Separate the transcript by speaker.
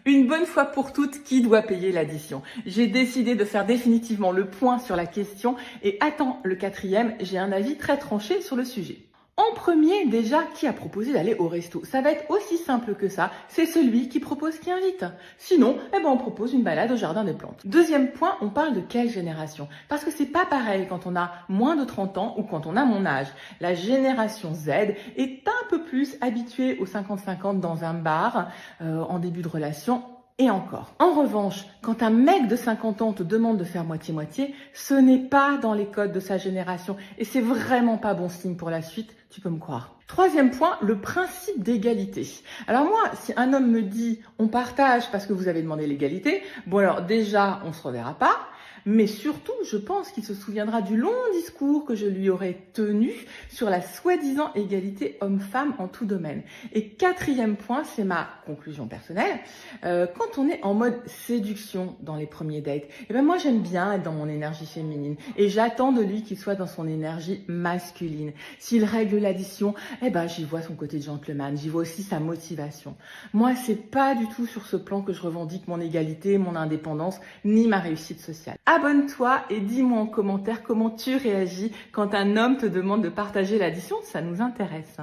Speaker 1: Une bonne fois pour toutes, qui doit payer l'addition? J'ai décidé de faire définitivement le point sur la question et attends le quatrième, j'ai un avis très tranché sur le sujet. En premier, déjà, qui a proposé d'aller au resto? Ça va être aussi simple que ça, c'est celui qui propose qui invite. Sinon, on propose une balade au jardin des plantes. Deuxième point, on parle de quelle génération? Parce que c'est pas pareil quand on a moins de 30 ans ou quand on a mon âge. La génération Z est un peu plus habituée aux 50-50 dans un bar, en début de relation. Et encore. En revanche, quand un mec de 50 ans te demande de faire moitié-moitié, ce n'est pas dans les codes de sa génération et c'est vraiment pas bon signe pour la suite, tu peux me croire. Troisième point, le principe d'égalité. Alors moi, si un homme me dit on partage parce que vous avez demandé l'égalité, bon alors déjà on se reverra pas. Mais surtout, je pense qu'il se souviendra du long discours que je lui aurais tenu sur la soi-disant égalité homme-femme en tout domaine. Et quatrième point, c'est ma conclusion personnelle. Quand on est en mode séduction dans les premiers dates, moi j'aime bien être dans mon énergie féminine et j'attends de lui qu'il soit dans son énergie masculine. S'il règle l'addition, j'y vois son côté gentleman, j'y vois aussi sa motivation. Moi, c'est pas du tout sur ce plan que je revendique mon égalité, mon indépendance, ni ma réussite sociale. Abonne-toi et dis-moi en commentaire comment tu réagis quand un homme te demande de partager l'addition, ça nous intéresse.